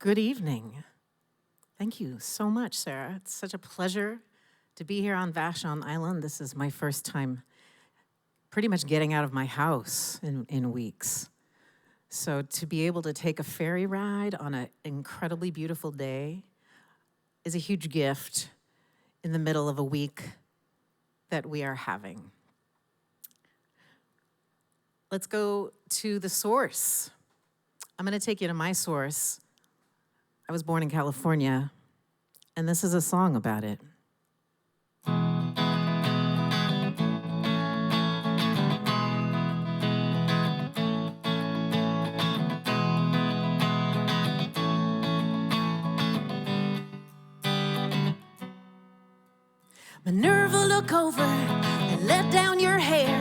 Good evening. Thank you so much, Sarah. It's such a pleasure to be here on Vashon Island. This is my first time pretty much getting out of my house in weeks. So to be able to take a ferry ride on an incredibly beautiful day is a huge gift in the middle of a week that we are having. Let's go to the source. I'm going to take you to my source. I was born in California, and this is a song about it. Minerva, look over and let down your hair.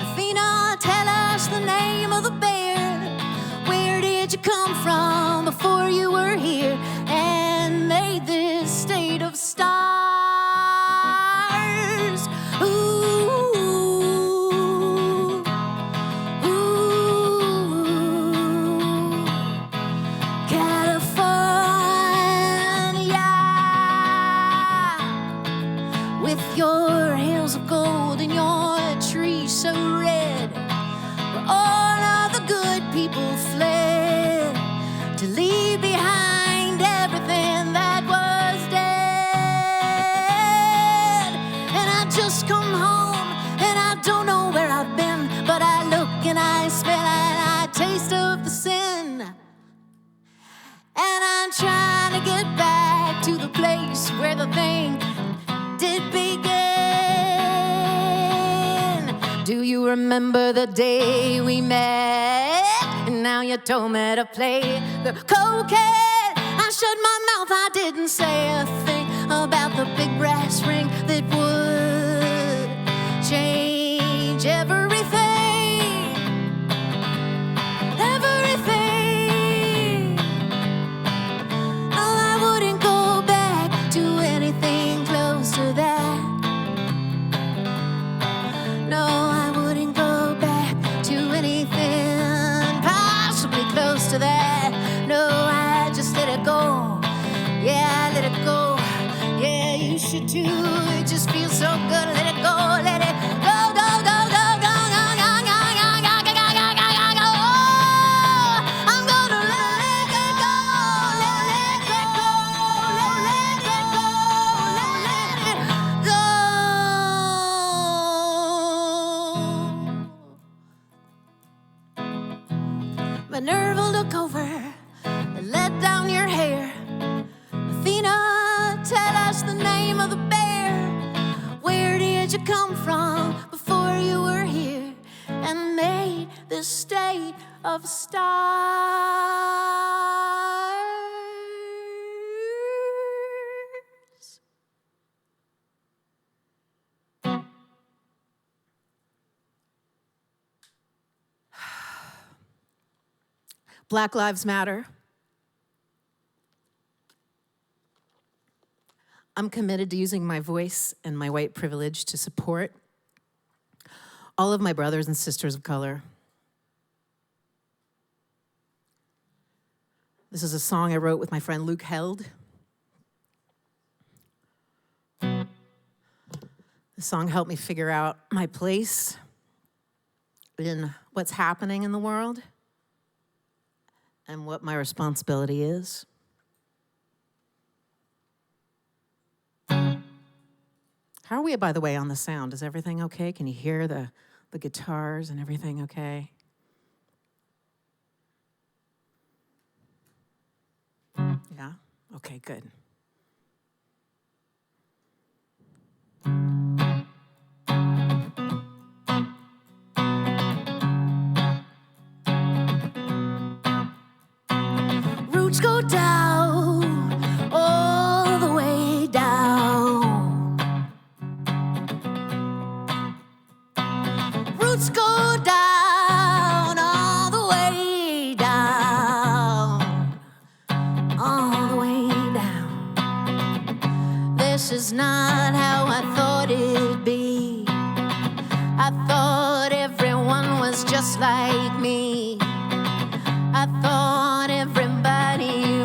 Athena, tell us the name of the bear. Where did you come from before you were here and made this state of stars? Ooh, ooh, California, with your hills of gold and your trees so red, where all of the good people fled to leave behind everything that was dead. And I just come home and I don't know where I've been, but I look and I smell and I taste of the sin. And I'm trying to get back to the place where the thing did begin. Do you remember the day we met? And now you told me to play the coquette. I shut my mouth, I didn't say a thing about the big brass ring that would change everything. Everything. Oh, I wouldn't go back to anything close to that. No, I wouldn't go back to anything possibly close to that. No, I just let it go. Yeah, I let it go. Yeah, you should too. It just feels so good. Let it go, let it go, go, go, go, go, go, go, go, go, go, go, go, go, go, go. I'm gonna let it go, let it go, let it go, let it go. Minerva, look over and let down your hair. Athena, tell us the name of the bear. Where did you come from before you were here and made this state of stars? Black Lives Matter. I'm committed to using my voice and my white privilege to support all of my brothers and sisters of color. This is a song I wrote with my friend Luke Held. The song helped me figure out my place in what's happening in the world and what my responsibility is. How are we, by the way, on the sound? Is everything okay? Can you hear the guitars and everything okay? Yeah? Okay, good. Roots go down, all the way down. Roots go down, all the way down, all the way down. This is not how I thought it'd be. I thought everyone was just like me. I thought everybody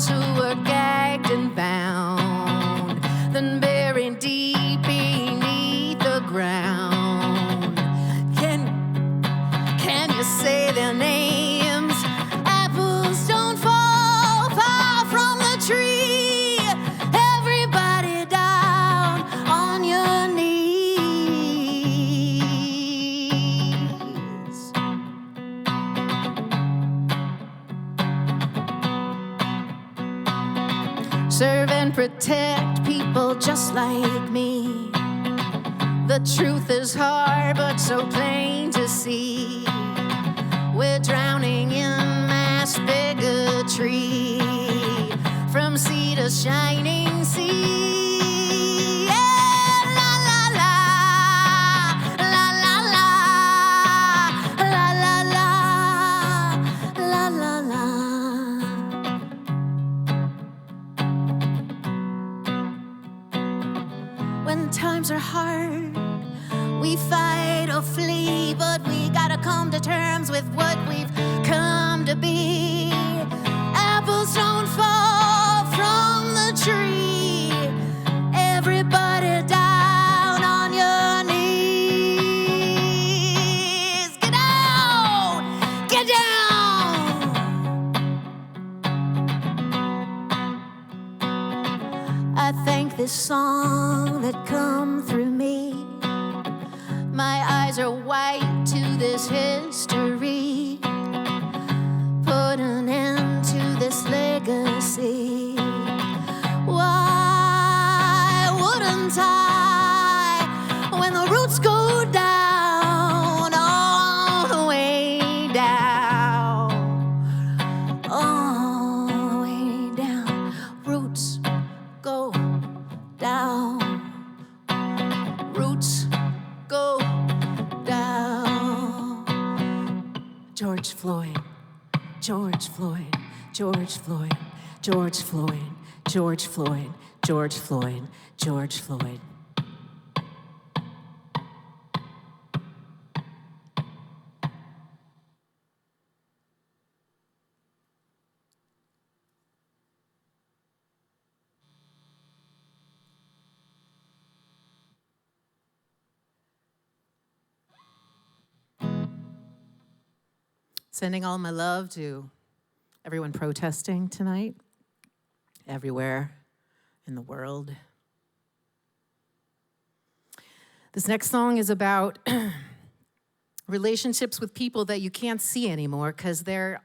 those who were gagged and bound, then buried deep beneath the ground. Can you say their names? Apples don't fall far from the tree. Everybody down on your knees. Serve and protect people just like me. The truth is hard but so plain to see. We're drowning in mass bigotry, from sea to shining sea. Yeah, la la la, la la la, la la la, la la la. When times are hard, we fight or flee, but we gotta come to terms with what we've come to be. Apples don't fall from the tree. Everybody down on your knees. Get down! Get down! I thank this song that come through me. My eyes are white to this history. Put an end to this legacy. Why wouldn't I? When the roots go down, all the way down, all the way down. Roots go down. Roots go down. George Floyd, George Floyd, George Floyd, George Floyd, George Floyd, George Floyd, George Floyd. Sending all my love to everyone protesting tonight, everywhere in the world. This next song is about relationships with people that you can't see anymore because they're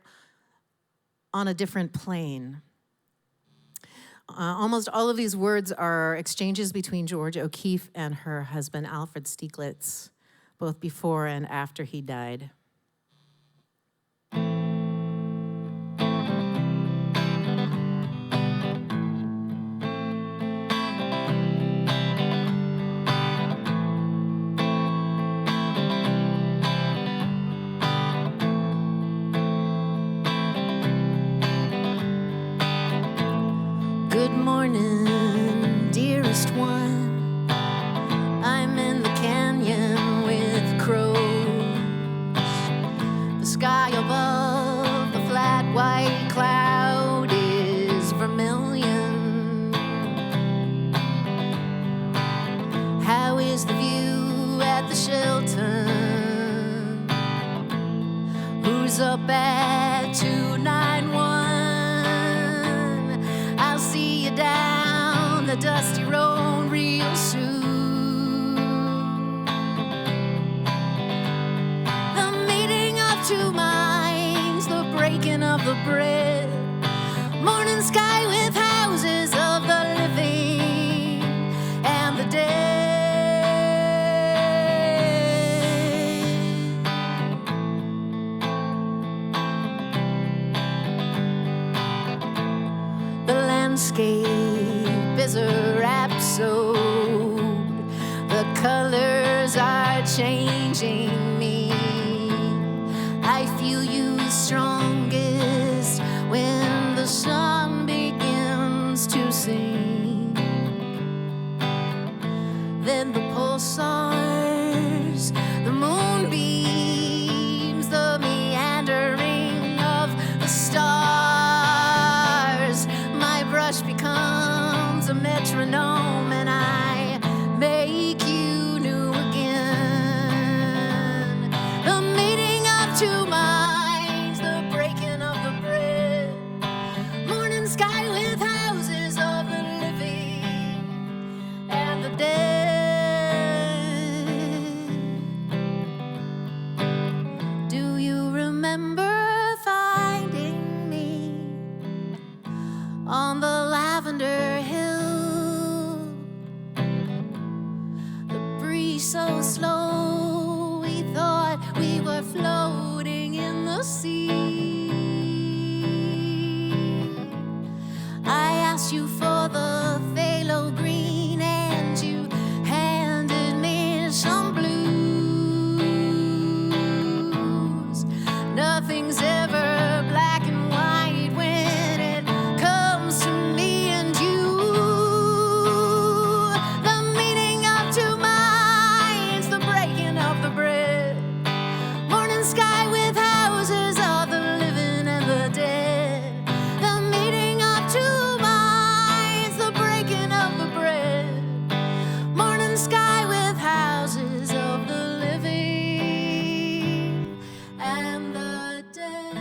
on a different plane. Almost all of these words are exchanges between George O'Keeffe and her husband, Alfred Stieglitz, both before and after he died. Good morning, dearest one. I'm in the canyon with crows. The sky above the flat white cloud is vermilion. How is the view at the Shelton? Who's up at 291? I'll see you down the dusty road real soon. The meeting of two minds, the breaking of the bread. Morning sky with houses of the living and the dead. The landscape is a rhapsode. The colors are changing me. I feel you strongest when the sun begins to sing. Then the pulsars, the moonbeams, the meandering of the stars. so slow, we thought we were floating in the sea. I asked you for the phthalo green and you handed me some blues. Nothing's ever black and white when it comes to me and you. The meaning of two minds, the breaking of the bread. Morning sky with houses of the living and the dead. The meeting of two minds, the breaking of the bread. Morning sky with houses of the living and the dead.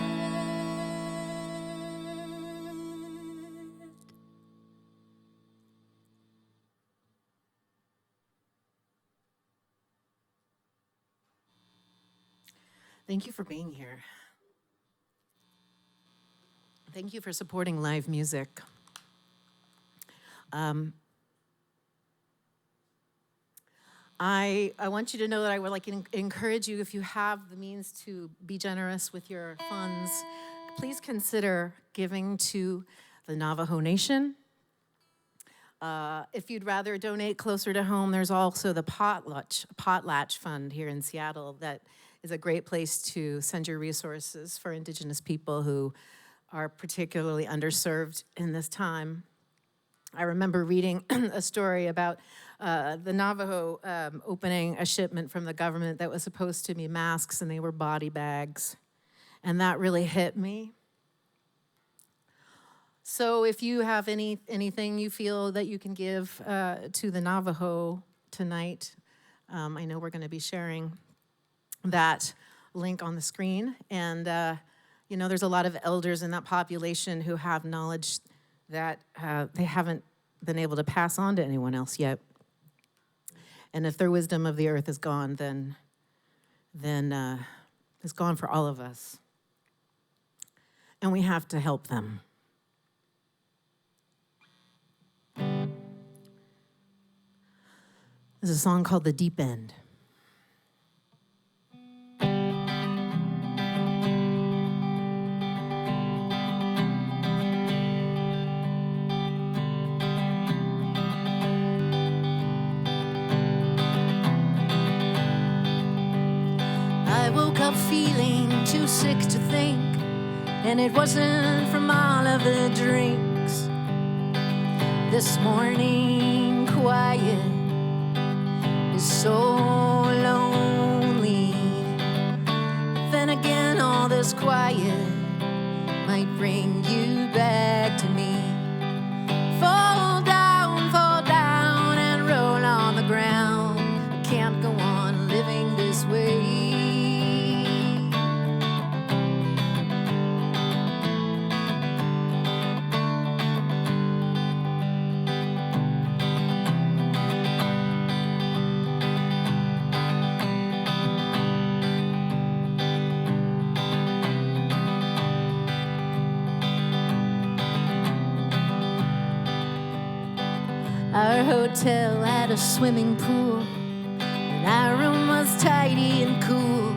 Thank you for being here. Thank you for supporting live music. I want you to know that I would like to encourage you, if you have the means to be generous with your funds, please consider giving to the Navajo Nation. If you'd rather donate closer to home, there's also the Potlatch Fund here in Seattle that is a great place to send your resources for Indigenous people who are particularly underserved in this time. I remember reading a story about the Navajo opening a shipment from the government that was supposed to be masks, and they were body bags. And that really hit me. So if you have anything you feel that you can give to the Navajo tonight, I know we're going to be sharing that link on the screen. And, you know, there's a lot of elders in that population who have knowledge that they haven't been able to pass on to anyone else yet. And if their wisdom of the earth is gone, then it's gone for all of us. And we have to help them. There's a song called The Deep End. I woke up feeling too sick to think, and it wasn't from all of the drinks. This morning quiet is so lonely. Then again, all this quiet might bring you back to me. Fall down and roll on the ground. I can't go on living this way. Our hotel had a swimming pool, and our room was tidy and cool.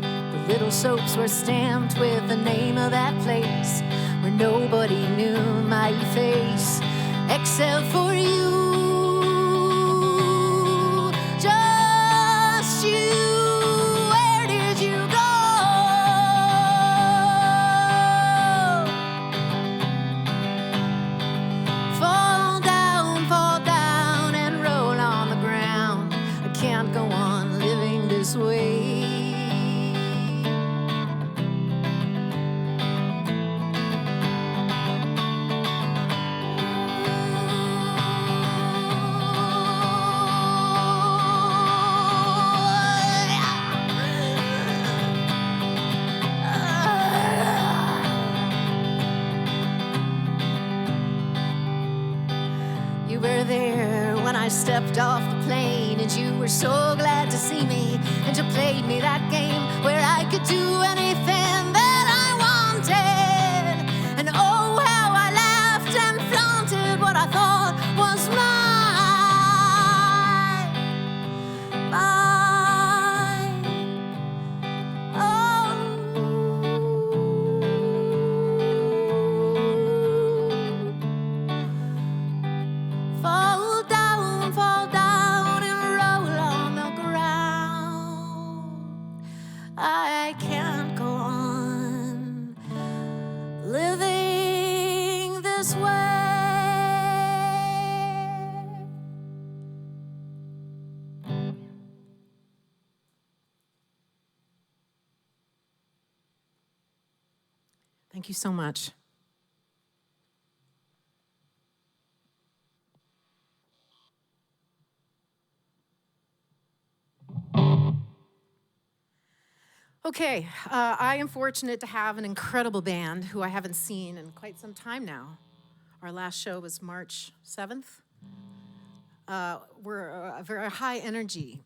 The little soaps were stamped with the name of that place where nobody knew my face except for you. Just you. Where did you go? Fall down and roll on the ground. I can't go on living this way. You were there when I stepped off the plane, and you were so glad to see me, and you played me that game where I could do anything that I wanted. And oh, how I laughed and flaunted what I thought was mine. Thank you so much. Okay, I am fortunate to have an incredible band who I haven't seen in quite some time now. Our last show was March 7th. We're a very high energy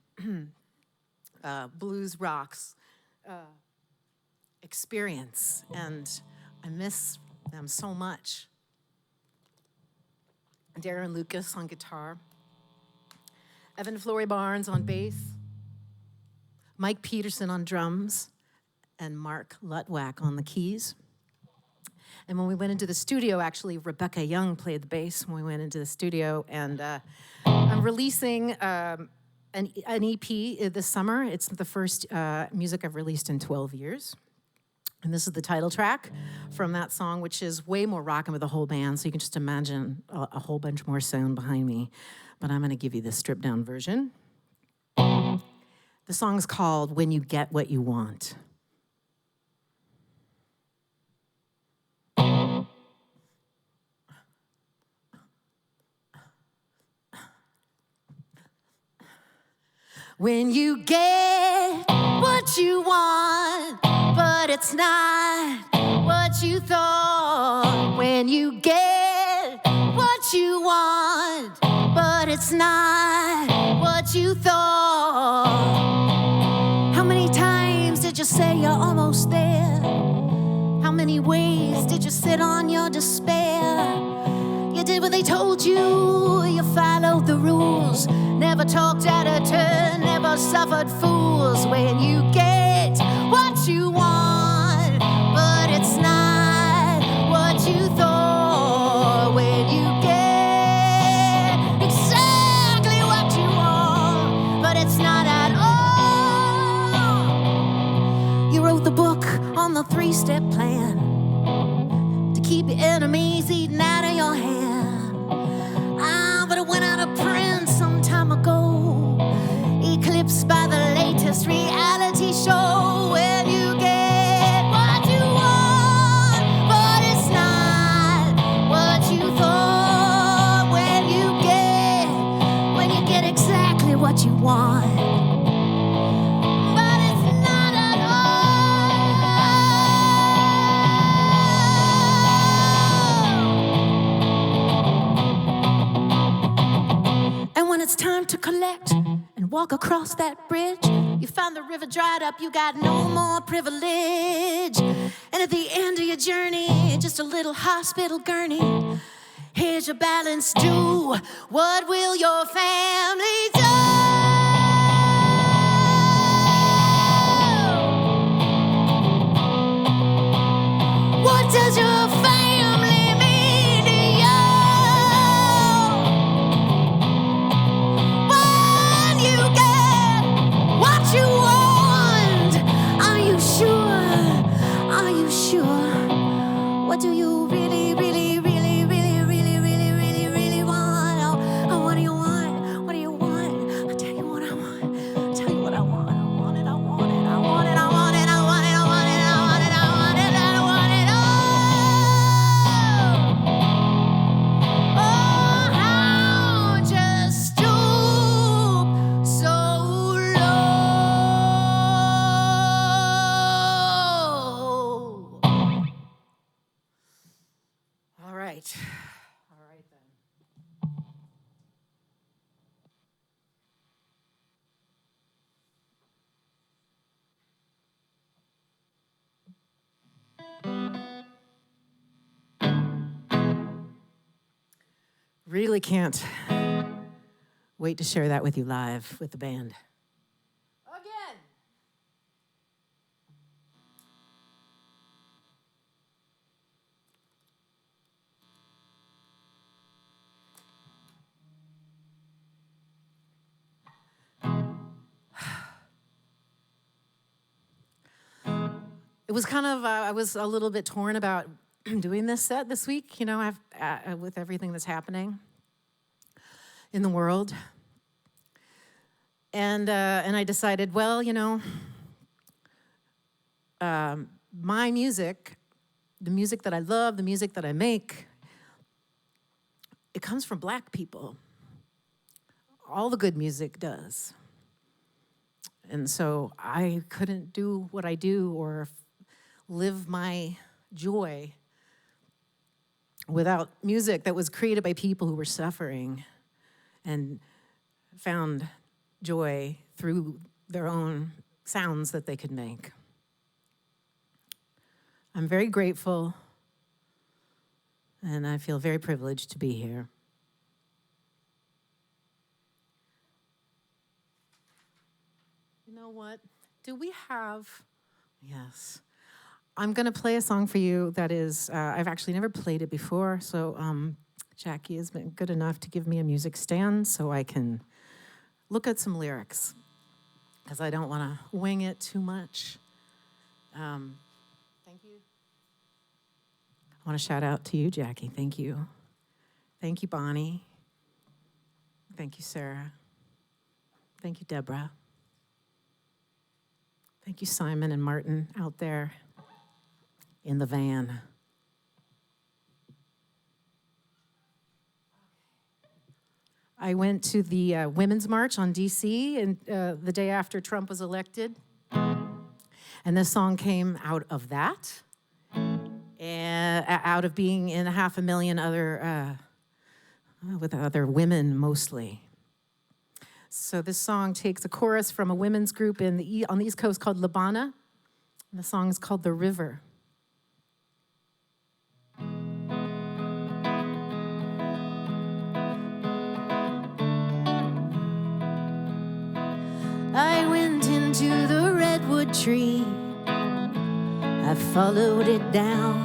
blues rocks experience, and I miss them so much. Darren Lucas on guitar, Evan Flory Barnes on bass, Mike Peterson on drums, and Mark Lutwack on the keys. And when we went into the studio, actually, Rebecca Young played the bass when we went into the studio. And I'm releasing an EP this summer. It's the first music I've released in 12 years. And this is the title track from that song, which is way more rockin' with the whole band. So you can just imagine a whole bunch more sound behind me. But I'm going to give you the stripped down version. The song's called When You Get What You Want. When you get what you want, but it's not what you thought. When you get what you want, but it's not what you thought. How many times did you say you're almost there? How many ways did you sit on your despair? You did what they told you, you followed the rules, never talked out of turn, never suffered fools. When you get what you want, but it's not what you thought. When you get exactly what you want, but it's not at all. You wrote the book on the 3-step plan to keep your enemies eating out of your hand. But it went out of print some time ago, eclipsed by the latest reality show. When you get what you want, but it's not what you thought. When you get exactly what you want, but it's not at all. And when it's time to collect and walk across that bridge, you found the river dried up, you got no more privilege. And at the end of your journey, just a little hospital gurney. Here's your balance due. What will your family do? What does your family mean to you? When you get what you want, are you sure? Are you sure? What do you really, really, really, really, really, really, really, really want? Oh, what do you want? What do you want? I'll tell you what I want. I'll tell you what I want. I want it, I want it, I want it, I want it, I want it, I want it, I want it, I want it, I want it all. Oh, how just stoop so low. All right. All right then. Really can't wait to share that with you live with the band. Again. It was kind of, I was a little bit torn about doing this set this week, with everything that's happening in the world. And I decided, well, my music, the music that I love, the music that I make, it comes from Black people. All the good music does. And so I couldn't do what I do or live my joy without music that was created by people who were suffering and found joy through their own sounds that they could make. I'm very grateful, and I feel very privileged to be here. You know what? Do we have... Yes. I'm going to play a song for you that is... I've actually never played it before, so Jackie has been good enough to give me a music stand so I can look at some lyrics, because I don't want to wing it too much. Thank you. I want to shout out to you, Jackie. Thank you. Thank you, Bonnie. Thank you, Sarah. Thank you, Debra. Thank you, Simon and Martin out there in the van. I went to the Women's March on D.C. and the day after Trump was elected. And this song came out of that, and out of being in 500,000 other, with other women mostly. So this song takes a chorus from a women's group on the East Coast called Labana. And the song is called The River. I went into the redwood tree. I followed it down,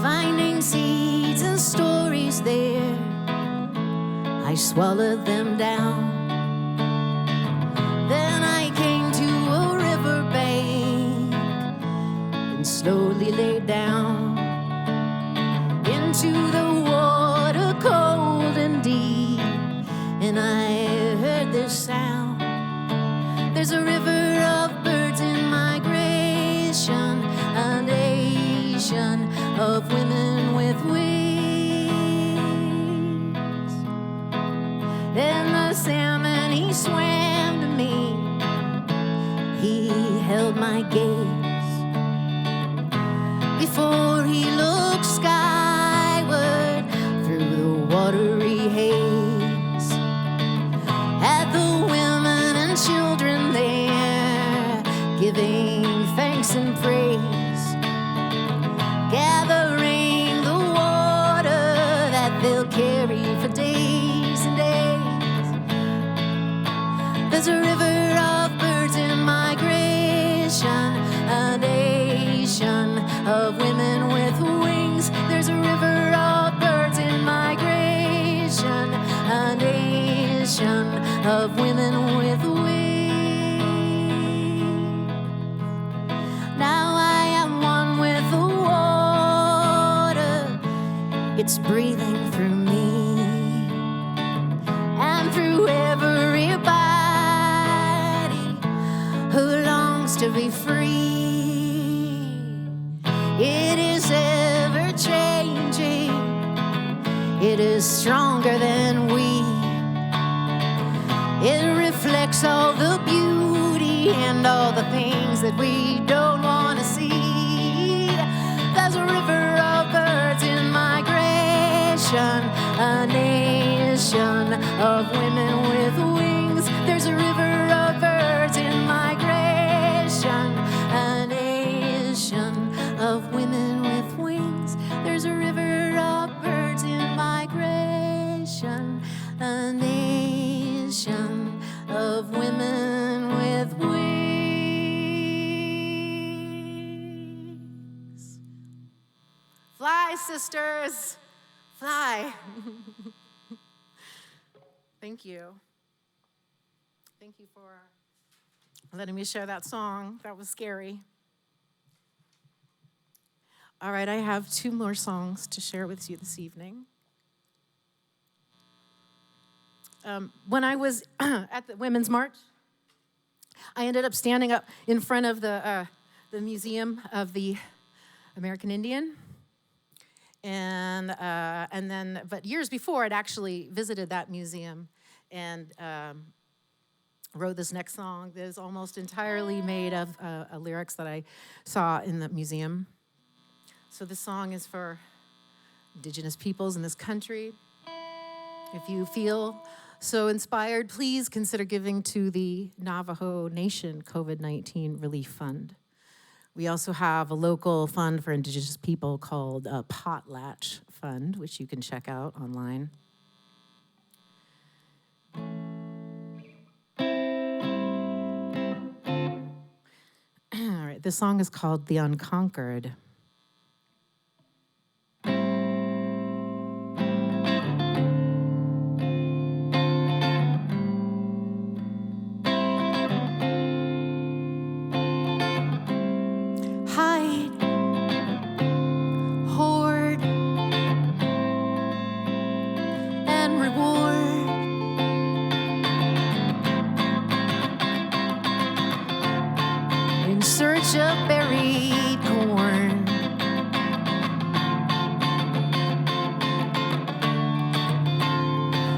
finding seeds and stories there. I swallowed them down. Then I came to a riverbank and slowly laid down into the water, cold and deep. And I heard this sound. There's a river of birds in migration, a nation of women with wings. Then the salmon, he swam to me. He held my gaze before he looked skyward through the watery haze at the women and children there, giving thanks and praise, gathering the water that they'll carry for days and days. There's a river of birds in migration, a nation of women with wings. There's a river of birds in migration, a nation of women with wings. Now I am one with the water. It's breathing through me and through everybody who longs to be free. It is ever changing. It is stronger than we. It reflects all the beauty and all the things that we don't want to see. There's a river of birds in migration, a nation of women with wings. There's a river of birds in migration, a nation of women with wings. There's a river of birds in migration, a nation of women with wings. Fly, sisters, fly. Thank you. Thank you for letting me share that song. That was scary. All right, I have 2 more songs to share with you this evening. When I was at the Women's March, I ended up standing up in front of the Museum of the American Indian. And then, but years before, I'd actually visited that museum and wrote this next song that is almost entirely made of lyrics that I saw in the museum. So this song is for Indigenous peoples in this country. If you feel so inspired, please consider giving to the Navajo Nation COVID-19 Relief Fund. We also have a local fund for Indigenous people called Potlatch Fund, which you can check out online. All right, this song is called The Unconquered. Of buried corn.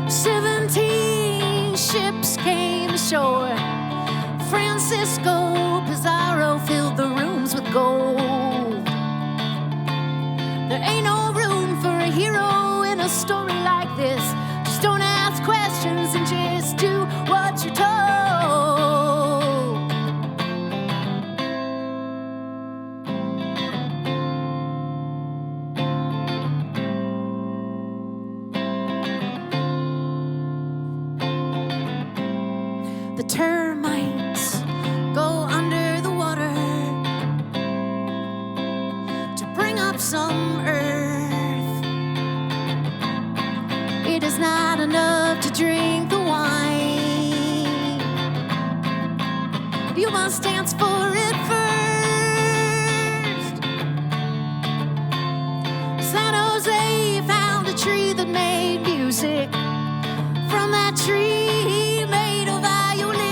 "17 ships came ashore. Francisco Pizarro filled the rooms with gold. There ain't no room for a hero in a story like this. Just don't ask questions and just do what you're told. Termites go under the water to bring up some earth. It is not enough to drink the wine. You must dance for it first. San Jose found a tree that made music. From that tree he made a violin.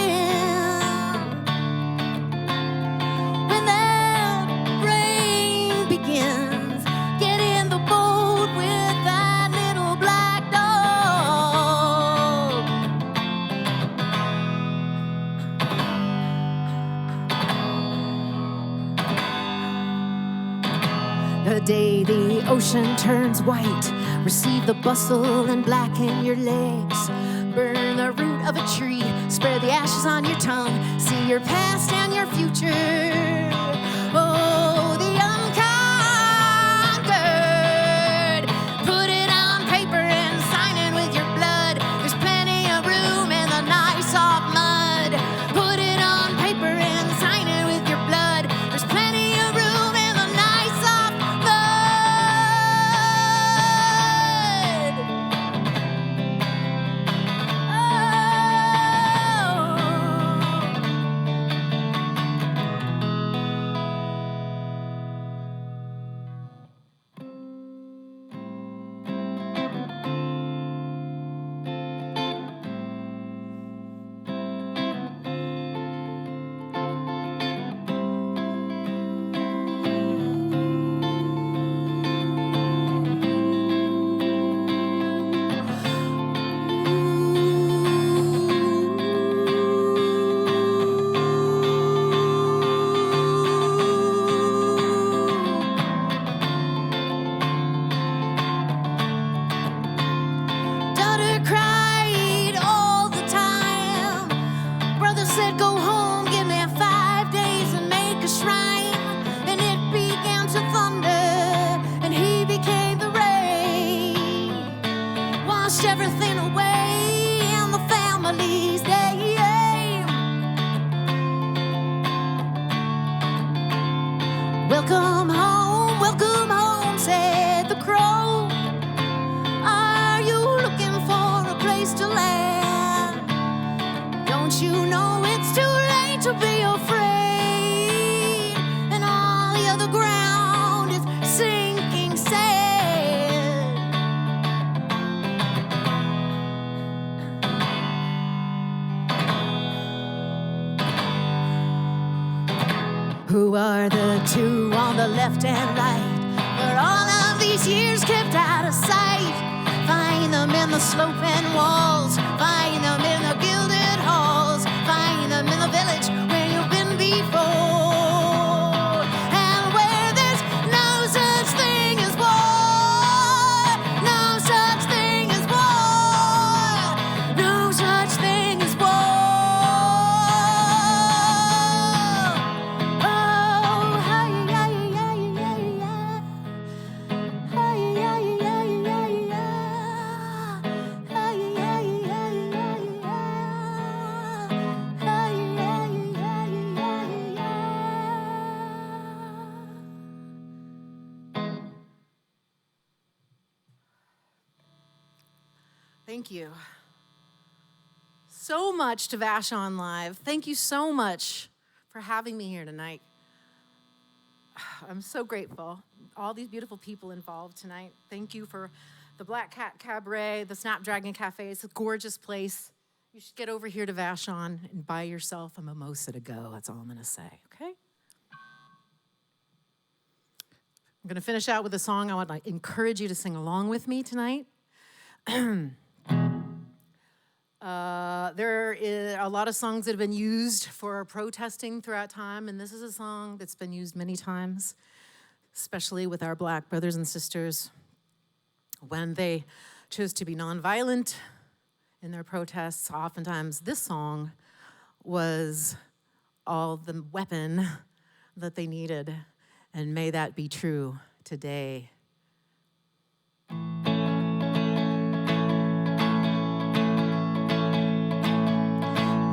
When that rain begins, get in the boat with that little black dog. The day the ocean turns white, receive the bustle and blacken your legs. Burn the root of a tree, spread the ashes on your tongue. See your past and your future. Oh, the unconquered. Put it on paper and sign it with your blood. There's plenty of room in the nice soft mud. Put it on paper and sign it with your blood. There's plenty of room in the nice soft mud. Everything away and the family's name. Welcome home, said the crow. Are you looking for a place to land? Don't you know it's too late to be afraid? And all the other ground is sinking. Who are the two on the left and right? For all of these years kept out of sight. Find them in the sloping walls. Find them in the gilded halls. Find them in the village where you've been before. And where there's no such thing as war. No such thing as war. No such thing as war. Thank you so much to VashonLIVE. Thank you so much for having me here tonight. I'm so grateful. All these beautiful people involved tonight. Thank you for the Black Cat Cabaret, the Snapdragon Cafe. It's a gorgeous place. You should get over here to Vashon and buy yourself a mimosa to go. That's all I'm going to say, okay? I'm going to finish out with a song. I would like encourage you to sing along with me tonight. There are a lot of songs that have been used for protesting throughout time, and this is a song that's been used many times, especially with our Black brothers and sisters when they chose to be nonviolent in their protests. Oftentimes, this song was all the weapon that they needed, and may that be true today.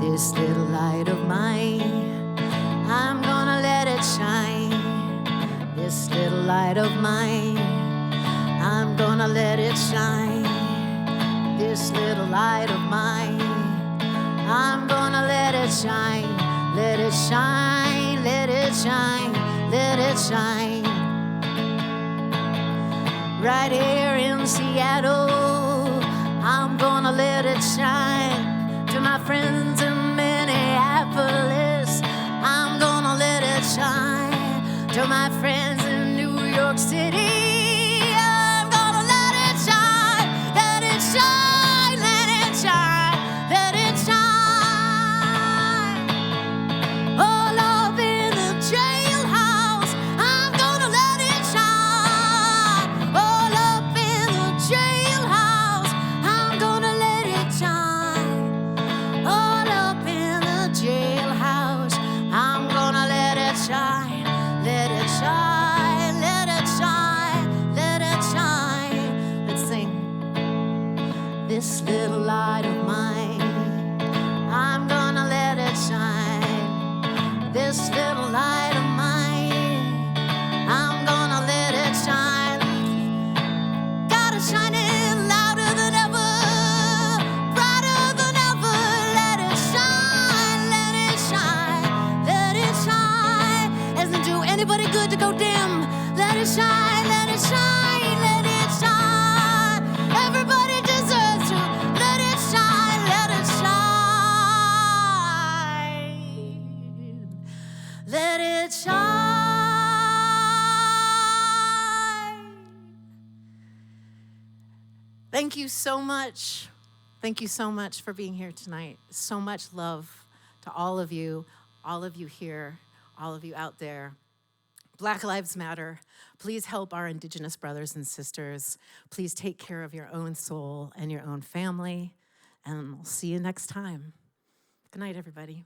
This little light of mine, I'm gonna let it shine. This little light of mine, I'm gonna let it shine. This little light of mine, I'm gonna let it shine. Let it shine, let it shine, let it shine. Right here in Seattle, I'm gonna let it shine. To my friends in Minneapolis, I'm gonna let it shine. To my friends in New York City, I'm gonna let it shine. Let it shine, let it shine, let it shine. All up in the jailhouse, I'm gonna let it shine. All up in the jailhouse, I'm gonna let it shine. All up in the jailhouse, I'm gonna let it shine. Let it shine, let it shine, let it shine. Let's sing. This little light of mine, I'm gonna let it shine. This little light of mine, I'm gonna let it shine. Gotta shine it louder than ever, brighter than ever. Let it shine, let it shine, let it shine. Doesn't do anybody good to go dim. Let it shine, let it shine, let it shine. Everybody deserves to let it shine, let it shine. Let it shine. Thank you so much. Thank you so much for being here tonight. So much love to all of you here, all of you out there. Black Lives Matter. Please help our Indigenous brothers and sisters. Please take care of your own soul and your own family. And we'll see you next time. Good night, everybody.